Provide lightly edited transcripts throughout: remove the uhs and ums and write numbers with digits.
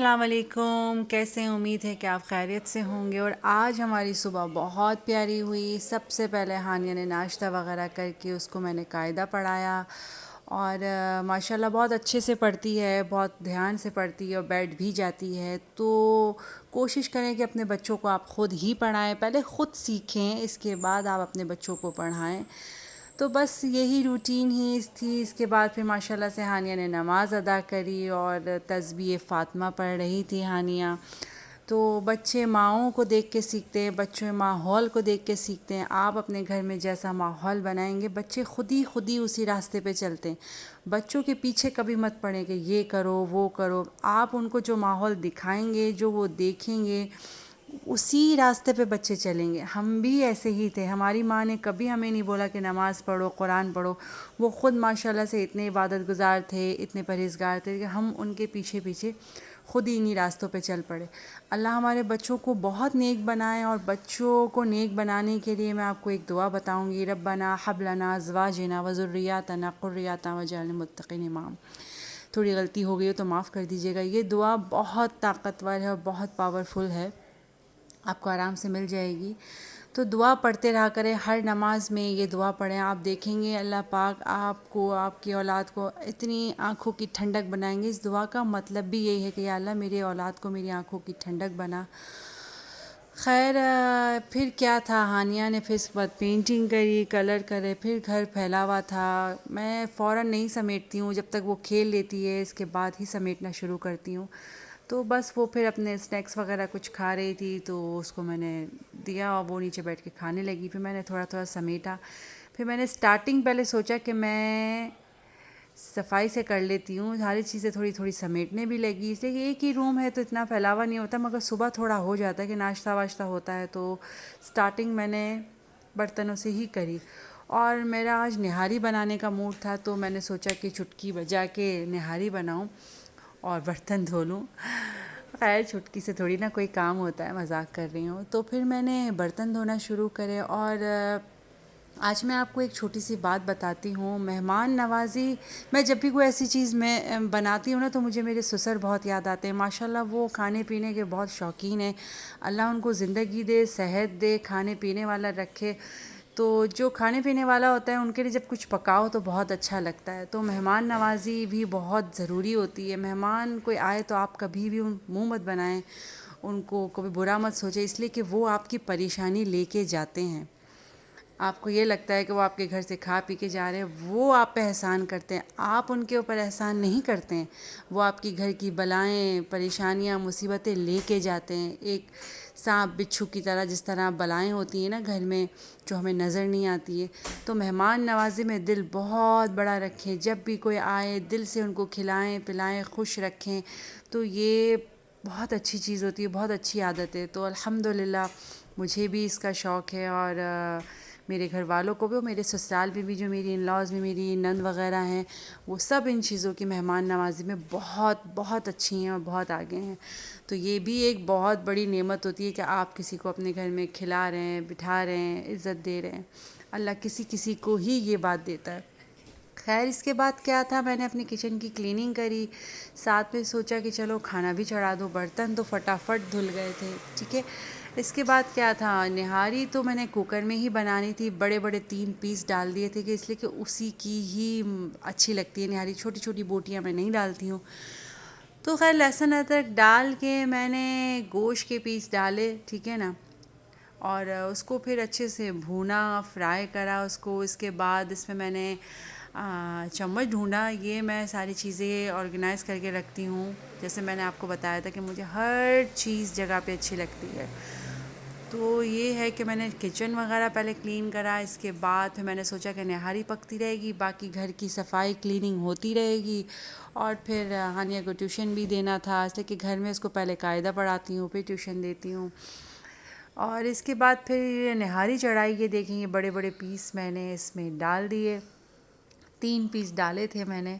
السلام علیکم، کیسے ہیں؟ امید ہے کہ آپ خیریت سے ہوں گے۔ اور آج ہماری صبح بہت پیاری ہوئی۔ سب سے پہلے ہانیہ نے ناشتہ وغیرہ کر کے اس کو میں نے قاعدہ پڑھایا، اور ماشاءاللہ بہت اچھے سے پڑھتی ہے، بہت دھیان سے پڑھتی ہے اور بیٹھ بھی جاتی ہے۔ تو کوشش کریں کہ اپنے بچوں کو آپ خود ہی پڑھائیں، پہلے خود سیکھیں، اس کے بعد آپ اپنے بچوں کو پڑھائیں۔ تو بس یہی روٹین ہی تھی۔ اس کے بعد پھر ماشاءاللہ سے ہانیہ نے نماز ادا کری اور تسبیح فاطمہ پڑھ رہی تھی ہانیہ۔ تو بچے ماؤں کو دیکھ کے سیکھتے ہیں، بچے ماحول کو دیکھ کے سیکھتے ہیں۔ آپ اپنے گھر میں جیسا ماحول بنائیں گے، بچے خود ہی اسی راستے پہ چلتے ہیں۔ بچوں کے پیچھے کبھی مت پڑیں کہ یہ کرو وہ کرو۔ آپ ان کو جو ماحول دکھائیں گے، جو وہ دیکھیں گے، اسی راستے پہ بچے چلیں گے۔ ہم بھی ایسے ہی تھے، ہماری ماں نے کبھی ہمیں نہیں بولا کہ نماز پڑھو، قرآن پڑھو۔ وہ خود ماشاءاللہ سے اتنے عبادت گزار تھے، اتنے پرہیزگار تھے کہ ہم ان کے پیچھے پیچھے خود ہی انہی راستوں پہ چل پڑے۔ اللہ ہمارے بچوں کو بہت نیک بنائے، اور بچوں کو نیک بنانے کے لیے میں آپ کو ایک دعا بتاؤں گی۔ ربنا ہب لنا ازواجنا وذریاتنا قرۃ واجعلنا للمتقین اماما۔ تھوڑی غلطی ہو گئی ہو تو معاف کر دیجیے گا۔ یہ دعا بہت طاقتور ہے اور بہت پاورفل ہے، آپ کو آرام سے مل جائے گی۔ تو دعا پڑھتے رہا کریں، ہر نماز میں یہ دعا پڑھیں۔ آپ دیکھیں گے اللہ پاک آپ کو، آپ کی اولاد کو اتنی آنکھوں کی ٹھنڈک بنائیں گے۔ اس دعا کا مطلب بھی یہی ہے کہ یا اللہ میری اولاد کو میری آنکھوں کی ٹھنڈک بنا۔ خیر پھر کیا تھا، ہانیہ نے پھر اس کے بعد پینٹنگ کری، کلر کرے، پھر گھر پھیلا ہوا تھا۔ میں فوراً نہیں سمیٹتی ہوں، جب تک وہ کھیل لیتی ہے اس کے بعد ہی سمیٹنا شروع کرتی ہوں۔ تو بس وہ پھر اپنے اسنیکس وغیرہ کچھ کھا رہی تھی، تو اس کو میں نے دیا اور وہ نیچے بیٹھ کے کھانے لگی۔ پھر میں نے تھوڑا تھوڑا سمیٹا۔ پھر میں نے سٹارٹنگ پہلے سوچا کہ میں صفائی سے کر لیتی ہوں، ساری چیزیں تھوڑی تھوڑی سمیٹنے بھی لگی، اس لیے کہ ایک ہی روم ہے تو اتنا پھیلاوا نہیں ہوتا، مگر صبح تھوڑا ہو جاتا ہے کہ ناشتہ واشتہ ہوتا ہے، تو سٹارٹنگ میں نے برتنوں سے ہی کری۔ اور میرا آج نہاری بنانے کا موڈ تھا، تو میں نے سوچا کہ چٹکی بجا کے نہاری بناؤں اور برتن دھو لوں۔ خیر چٹکی سے تھوڑی نا کوئی کام ہوتا ہے، مذاق کر رہی ہوں۔ تو پھر میں نے برتن دھونا شروع کرے، اور آج میں آپ کو ایک چھوٹی سی بات بتاتی ہوں۔ مہمان نوازی، میں جب بھی کوئی ایسی چیز میں بناتی ہوں نا تو مجھے میرے سسر بہت یاد آتے ہیں۔ ماشاءاللہ وہ کھانے پینے کے بہت شوقین ہیں، اللہ ان کو زندگی دے، صحت دے، کھانے پینے والا رکھے۔ تو جو کھانے پینے والا ہوتا ہے ان کے لیے جب کچھ پکاؤ تو بہت اچھا لگتا ہے۔ تو مہمان نوازی بھی بہت ضروری ہوتی ہے۔ مہمان کوئی آئے تو آپ کبھی بھی منہ مت بنائیں، ان کو کبھی برا مت سوچیں، اس لیے کہ وہ آپ کی پریشانی لے کے جاتے ہیں۔ آپ کو یہ لگتا ہے کہ وہ آپ کے گھر سے کھا پی کے جا رہے ہیں، وہ آپ پہ احسان کرتے ہیں، آپ ان کے اوپر احسان نہیں کرتے ہیں۔ وہ آپ کی گھر کی بلائیں، پریشانیاں، مصیبتیں لے کے جاتے ہیں، ایک سانپ بچھو کی طرح، جس طرح بلائیں ہوتی ہیں نا گھر میں جو ہمیں نظر نہیں آتی ہے۔ تو مہمان نوازی میں دل بہت بڑا رکھیں، جب بھی کوئی آئے دل سے ان کو کھلائیں پلائیں، خوش رکھیں، تو یہ بہت اچھی چیز ہوتی ہے، بہت اچھی عادت ہے۔ تو الحمدللہ مجھے بھی اس کا شوق ہے، اور میرے گھر والوں کو بھی، اور میرے سسرال میں بھی جو میری ان لاز میں میری نند وغیرہ ہیں، وہ سب ان چیزوں کی مہمان نوازی میں بہت بہت اچھی ہیں اور بہت آگے ہیں۔ تو یہ بھی ایک بہت بڑی نعمت ہوتی ہے کہ آپ کسی کو اپنے گھر میں کھلا رہے ہیں، بٹھا رہے ہیں، عزت دے رہے ہیں۔ اللہ کسی کسی کو ہی یہ بات دیتا ہے۔ خیر اس کے بعد کیا تھا، میں نے اپنی کچن کی کلیننگ کری، ساتھ میں سوچا کہ چلو کھانا بھی چڑھا دو، برتن تو فٹافٹ دھل گئے تھے، ٹھیک ہے۔ اس کے بعد کیا تھا، نہاری تو میں نے کوکر میں ہی بنانی تھی، بڑے بڑے 3 پیس ڈال دیے تھے، کہ اس لیے کہ اسی کی ہی اچھی لگتی ہے نہاری، چھوٹی چھوٹی بوٹیاں میں نہیں ڈالتی ہوں۔ تو خیر لہسن ادرک ڈال کے میں نے گوشت کے پیس ڈالے، ٹھیک ہے نا، اور اس کو پھر اچھے سے بھونا، فرائی کرا اس کو۔ اس کے بعد اس میں نے چمچ ڈھونڈا، یہ میں ساری چیزیں آرگنائز کر کے رکھتی ہوں، جیسے میں نے آپ کو بتایا تھا کہ مجھے ہر چیز جگہ پہ اچھی لگتی ہے۔ تو یہ ہے کہ میں نے کچن وغیرہ پہلے کلین کرا، اس کے بعد پھر میں نے سوچا کہ نہاری پکتی رہے گی، باقی گھر کی صفائی کلیننگ ہوتی رہے گی، اور پھر ہانیہ کو ٹیوشن بھی دینا تھا، اس لیے کہ گھر میں اس کو پہلے قاعدہ پڑھاتی ہوں پھر ٹیوشن دیتی ہوں۔ اور اس کے بعد پھر نہاری چڑھائی، یہ دیکھیں یہ بڑے بڑے پیس میں نے اس میں ڈال دیے، 3 پیس ڈالے تھے میں نے،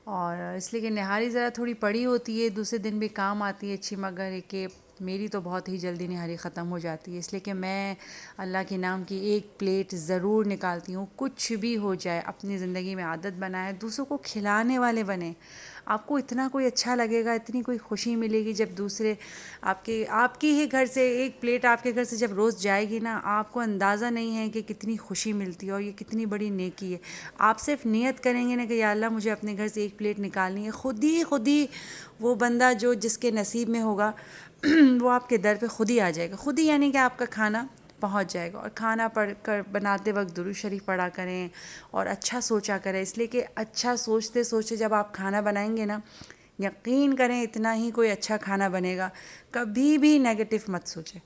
اور اس لیے کہ نہاری ذرا تھوڑی پڑی ہوتی ہے، دوسرے دن بھی کام آتی ہے اچھی، مگر کہ میری تو بہت ہی جلدی نہاری ختم ہو جاتی ہے، اس لیے کہ میں اللہ کے نام کی ایک پلیٹ ضرور نکالتی ہوں. کچھ بھی ہو جائے اپنی زندگی میں عادت بنائیں، دوسروں کو کھلانے والے بنیں. آپ کو اتنا کوئی اچھا لگے گا، اتنی کوئی خوشی ملے گی جب دوسرے آپ کی ہی گھر سے ایک پلیٹ آپ کے گھر سے جب روز جائے گی نا، آپ کو اندازہ نہیں ہے کہ کتنی خوشی ملتی ہے اور یہ کتنی بڑی نیکی ہے. آپ صرف نیت کریں گے نا کہ یا اللہ مجھے اپنے گھر سے ایک پلیٹ نکالنی ہے، خود ہی وہ بندہ جو جس کے نصیب میں ہوگا وہ آپ کے در پہ خود ہی آ جائے گا. خود ہی یعنی کہ آپ کا کھانا پہنچ جائے گا. اور کھانا بناتے وقت درود شریف پڑھا کریں اور اچھا سوچا کریں، اس لیے کہ اچھا سوچتے سوچتے جب آپ کھانا بنائیں گے نا، یقین کریں اتنا ہی کوئی اچھا کھانا بنے گا. کبھی بھی نیگیٹو مت سوچیں.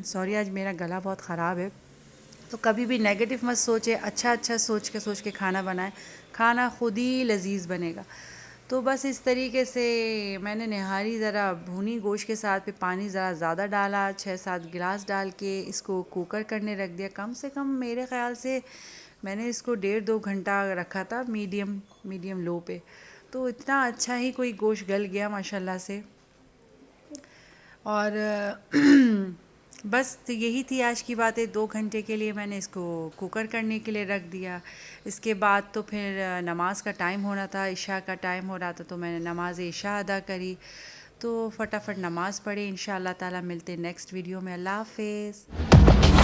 سوری، آج میرا گلا بہت خراب ہے. تو کبھی بھی نیگیٹو مت سوچیں، اچھا سوچ کے کھانا بنائیں، کھانا خود ہی لذیذ بنے گا. تو بس اس طریقے سے میں نے نہاری ذرا بھونی گوشت کے ساتھ پہ پانی ذرا زیادہ ڈالا، 6-7 گلاس ڈال کے اس کو کوکر کرنے رکھ دیا. کم سے کم میرے خیال سے میں نے اس کو 1.5-2 گھنٹہ رکھا تھا میڈیم لو پہ. تو اتنا اچھا ہی کوئی گوشت گل گیا ماشاء اللہ سے. اور بس یہی تھی آج کی باتیں. 2 گھنٹے کے لیے میں نے اس کو کوکر کرنے کے لیے رکھ دیا. اس کے بعد تو پھر نماز کا ٹائم ہونا تھا، عشاء کا ٹائم ہو رہا تھا، تو میں نے نماز عشاء ادا کری. تو فٹافٹ نماز پڑھی. انشاءاللہ تعالی ملتے نیکسٹ ویڈیو میں. اللہ حافظ.